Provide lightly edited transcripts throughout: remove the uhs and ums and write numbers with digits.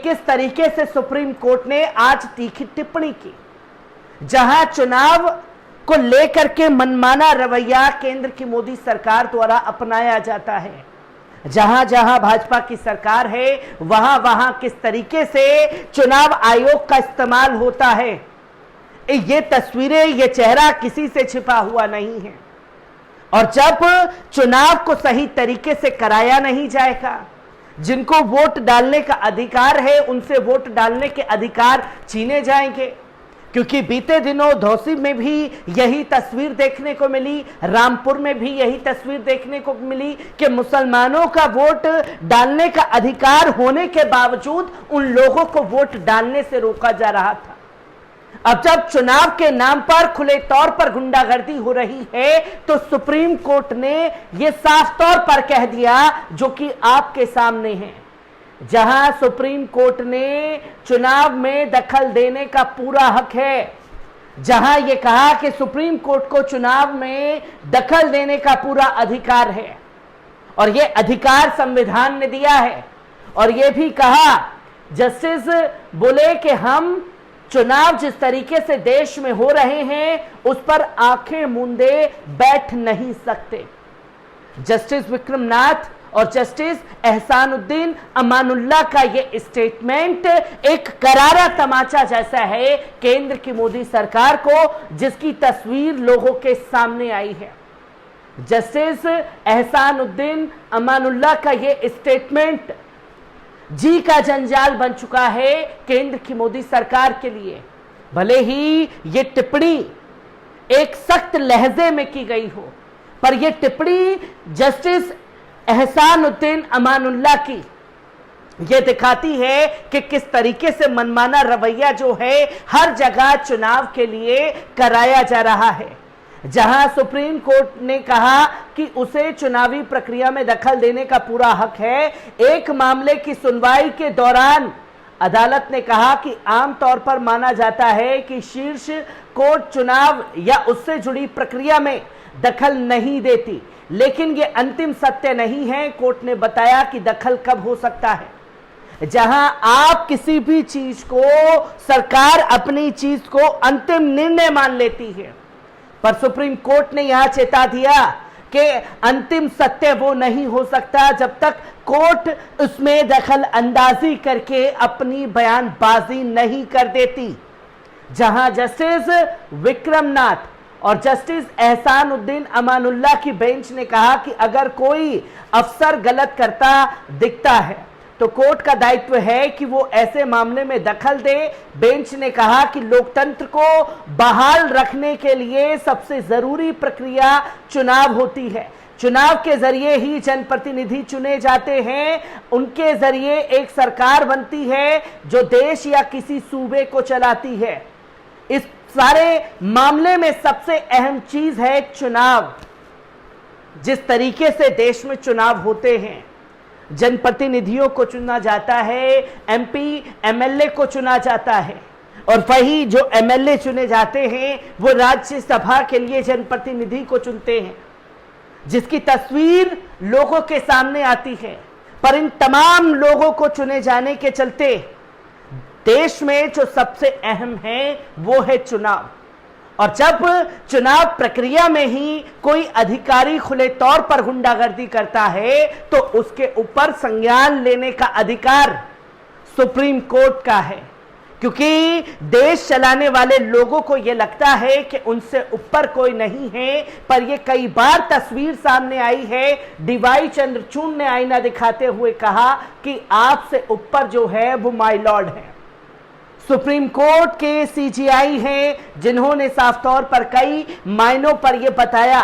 किस तरीके से सुप्रीम कोर्ट ने आज तीखी टिप्पणी की, जहां चुनाव को लेकर के मनमाना रवैया केंद्र की मोदी सरकार द्वारा अपनाया जाता है। जहां जहां भाजपा की सरकार है वहां वहां किस तरीके से चुनाव आयोग का इस्तेमाल होता है। ये तस्वीरें, ये चेहरा किसी से छिपा हुआ नहीं है। और जब चुनाव को सही तरीके से कराया नहीं जाएगा, जिनको वोट डालने का अधिकार है उनसे वोट डालने के अधिकार छीने जाएंगे। क्योंकि बीते दिनों धौसी में भी यही तस्वीर देखने को मिली, रामपुर में भी यही तस्वीर देखने को मिली कि मुसलमानों का वोट डालने का अधिकार होने के बावजूद उन लोगों को वोट डालने से रोका जा रहा था। अब जब चुनाव के नाम पर खुले तौर पर गुंडागर्दी हो रही है तो सुप्रीम कोर्ट ने यह साफ तौर पर कह दिया, जो कि आपके सामने है, जहां सुप्रीम कोर्ट ने चुनाव में दखल देने का पूरा हक है, जहां यह कहा कि सुप्रीम कोर्ट को चुनाव में दखल देने का पूरा अधिकार है और यह अधिकार संविधान ने दिया है। और यह भी कहा, जस्टिस बोले कि हम चुनाव जिस तरीके से देश में हो रहे हैं उस पर आंखें मूंदे बैठ नहीं सकते। जस्टिस विक्रमनाथ और जस्टिस एहसानुद्दीन अमानुल्लाह का यह स्टेटमेंट एक करारा तमाचा जैसा है केंद्र की मोदी सरकार को, जिसकी तस्वीर लोगों के सामने आई है। जस्टिस एहसानुद्दीन अमानुल्लाह का यह स्टेटमेंट जी का जंजाल बन चुका है केंद्र की मोदी सरकार के लिए। भले ही ये टिप्पणी एक सख्त लहजे में की गई हो, पर यह टिप्पणी जस्टिस एहसानुद्दीन अमानुल्लाह की यह दिखाती है कि किस तरीके से मनमाना रवैया जो है हर जगह चुनाव के लिए कराया जा रहा है। जहां सुप्रीम कोर्ट ने कहा कि उसे चुनावी प्रक्रिया में दखल देने का पूरा हक है, एक मामले की सुनवाई के दौरान अदालत ने कहा कि आमतौर पर माना जाता है कि शीर्ष कोर्ट चुनाव या उससे जुड़ी प्रक्रिया में दखल नहीं देती, लेकिन यह अंतिम सत्य नहीं है। कोर्ट ने बताया कि दखल कब हो सकता है, जहां आप किसी भी चीज को, सरकार अपनी चीज को अंतिम निर्णय मान लेती है, पर सुप्रीम कोर्ट ने यहां चेता दिया कि अंतिम सत्य वो नहीं हो सकता जब तक कोर्ट उसमें दखल अंदाजी करके अपनी बयानबाजी नहीं कर देती। जहां जस्टिस विक्रमनाथ और जस्टिस एहसानुद्दीन अमानुल्लाह की बेंच ने कहा कि अगर कोई अफसर गलत करता दिखता है तो कोर्ट का दायित्व है कि वो ऐसे मामले में दखल दे। बेंच ने कहा कि लोकतंत्र को बहाल रखने के लिए सबसे जरूरी प्रक्रिया चुनाव होती है। चुनाव के जरिए ही जनप्रतिनिधि चुने जाते हैं, उनके जरिए एक सरकार बनती है जो देश या किसी सूबे को चलाती है। इस सारे मामले में सबसे अहम चीज है चुनाव। जिस तरीके से देश में चुनाव होते हैं, जनप्रतिनिधियों को चुना जाता है, एमपी एमएलए को चुना जाता है, और वही जो एमएलए चुने जाते हैं वो राज्यसभा के लिए जनप्रतिनिधि को चुनते हैं, जिसकी तस्वीर लोगों के सामने आती है। पर इन तमाम लोगों को चुने जाने के चलते देश में जो सबसे अहम है वो है चुनाव। और जब चुनाव प्रक्रिया में ही कोई अधिकारी खुले तौर पर गुंडागर्दी करता है तो उसके ऊपर संज्ञान लेने का अधिकार सुप्रीम कोर्ट का है, क्योंकि देश चलाने वाले लोगों को यह लगता है कि उनसे ऊपर कोई नहीं है। पर यह कई बार तस्वीर सामने आई है। डीवाई चंद्रचूड़ ने आईना दिखाते हुए कहा कि आपसे ऊपर जो है वो माय लॉर्ड है। सुप्रीम कोर्ट के सीजीआई हैं जिन्होंने साफ तौर पर कई मायनों पर यह बताया,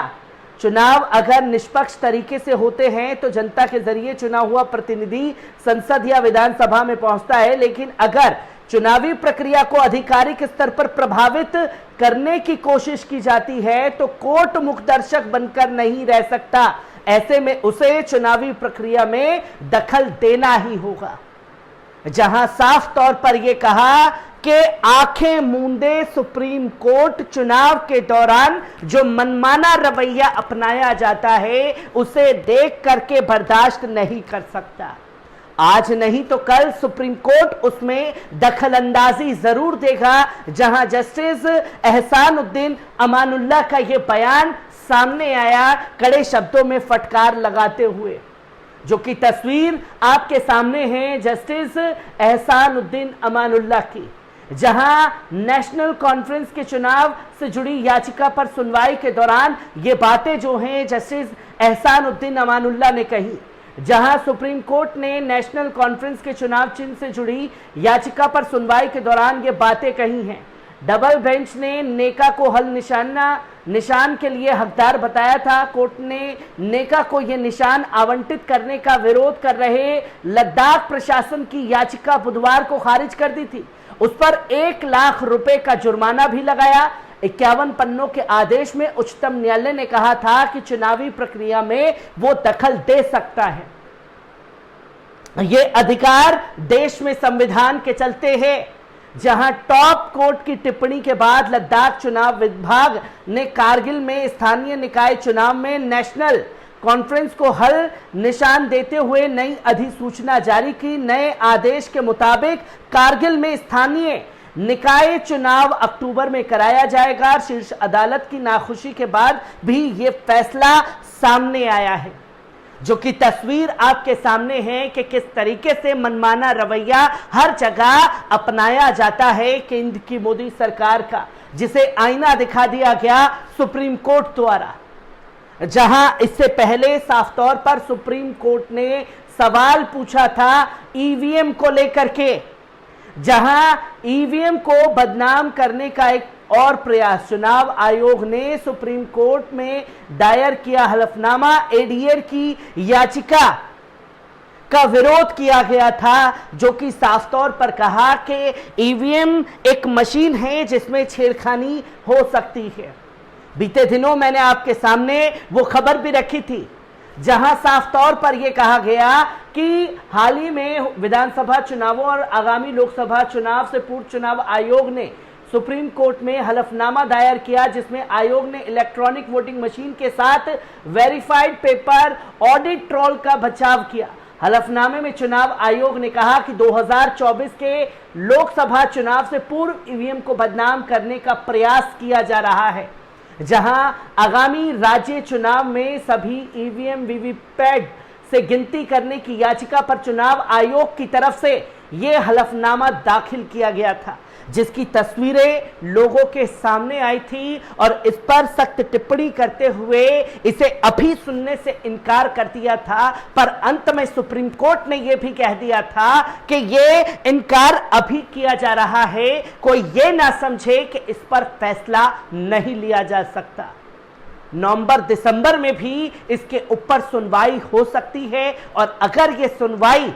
चुनाव अगर निष्पक्ष तरीके से होते हैं तो जनता के जरिए चुना हुआ प्रतिनिधि संसद या विधानसभा में पहुंचता है, लेकिन अगर चुनावी प्रक्रिया को आधिकारिक स्तर पर प्रभावित करने की कोशिश की जाती है तो कोर्ट मुखदर्शक बनकर नहीं रह सकता। ऐसे में उसे चुनावी प्रक्रिया में दखल देना ही होगा। जहां साफ तौर पर यह कहा कि आंखें मूंदे सुप्रीम कोर्ट चुनाव के दौरान जो मनमाना रवैया अपनाया जाता है उसे देख करके बर्दाश्त नहीं कर सकता। आज नहीं तो कल सुप्रीम कोर्ट उसमें दखलंदाजी जरूर देगा, जहां जस्टिस एहसानुद्दीन अमानुल्लाह का यह बयान सामने आया कड़े शब्दों में फटकार लगाते हुए, जो कि तस्वीर आपके सामने है जस्टिस एहसानुद्दीन अमानुल्लाह की, जहां नेशनल कॉन्फ्रेंस के चुनाव से जुड़ी याचिका पर सुनवाई के दौरान ये बातें जो हैं जस्टिस एहसानुद्दीन अमानुल्लाह ने कही, जहां सुप्रीम कोर्ट ने नेशनल कॉन्फ्रेंस के चुनाव चिन्ह से जुड़ी याचिका पर सुनवाई के दौरान ये बातें कही हैं। डबल बेंच ने नेका को हल निशान के लिए हकदार बताया था। कोर्ट ने नेका को यह निशान आवंटित करने का विरोध कर रहे लद्दाख प्रशासन की याचिका बुधवार को खारिज कर दी थी। उस पर 1 लाख रुपए का जुर्माना भी लगाया। 51 पन्नों के आदेश में उच्चतम न्यायालय ने कहा था कि चुनावी प्रक्रिया में वो दखल दे सकता है। ये अधिकार देश में संविधान के चलते है। जहां टॉप कोर्ट की टिप्पणी के बाद लद्दाख चुनाव विभाग ने कारगिल में स्थानीय निकाय चुनाव में नेशनल कॉन्फ्रेंस को हल निशान देते हुए नई अधिसूचना जारी की। नए आदेश के मुताबिक कारगिल में स्थानीय निकाय चुनाव अक्टूबर में कराया जाएगा। शीर्ष अदालत की नाखुशी के बाद भी यह फैसला सामने आया है, जो कि तस्वीर आपके सामने है कि किस तरीके से मनमाना रवैया हर जगह अपनाया जाता है केंद्र की मोदी सरकार का, जिसे आईना दिखा दिया गया सुप्रीम कोर्ट द्वारा। जहां इससे पहले साफ तौर पर सुप्रीम कोर्ट ने सवाल पूछा था ईवीएम को लेकर के, जहां ईवीएम को बदनाम करने का एक और प्रयास चुनाव आयोग ने सुप्रीम कोर्ट में दायर किया हलफनामा एडीआर की याचिका का विरोध किया गया था, जो कि साफ तौर पर कहा कि ईवीएम एक मशीन है जिसमें छेड़खानी हो सकती है। बीते दिनों मैंने आपके सामने वो खबर भी रखी थी, जहां साफ तौर पर यह कहा गया कि हाल ही में विधानसभा चुनावों और आगामी लोकसभा चुनाव से पूर्व चुनाव आयोग ने सुप्रीम कोर्ट में हलफनामा दायर किया, जिसमें आयोग ने इलेक्ट्रॉनिक वोटिंग मशीन के साथ वेरीफाइड पेपर ऑडिट ट्रोल का बचाव किया। हलफनामे में चुनाव आयोग ने कहा कि 2024 के लोकसभा चुनाव से पूर्व ईवीएम को बदनाम करने का प्रयास किया जा रहा है, जहां आगामी राज्य चुनाव में सभी ईवीएम वीवीपैट से गिनती करने की याचिका पर चुनाव आयोग की तरफ से यह हलफनामा दाखिल किया गया था, जिसकी तस्वीरें लोगों के सामने आई थी और इस पर सख्त टिप्पणी करते हुए इसे अभी सुनने से इनकार कर दिया था। पर अंत में सुप्रीम कोर्ट ने यह भी कह दिया था कि यह इनकार अभी किया जा रहा है, कोई यह ना समझे कि इस पर फैसला नहीं लिया जा सकता। नवंबर दिसंबर में भी इसके ऊपर सुनवाई हो सकती है, और अगर यह सुनवाई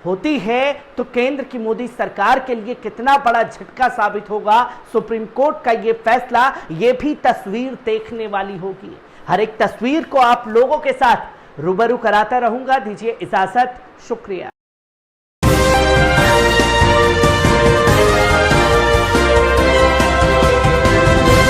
होती है तो केंद्र की मोदी सरकार के लिए कितना बड़ा झटका साबित होगा सुप्रीम कोर्ट का यह फैसला, यह भी तस्वीर देखने वाली होगी। हर एक तस्वीर को आप लोगों के साथ रूबरू कराता रहूंगा। दीजिए इजाजत, शुक्रिया।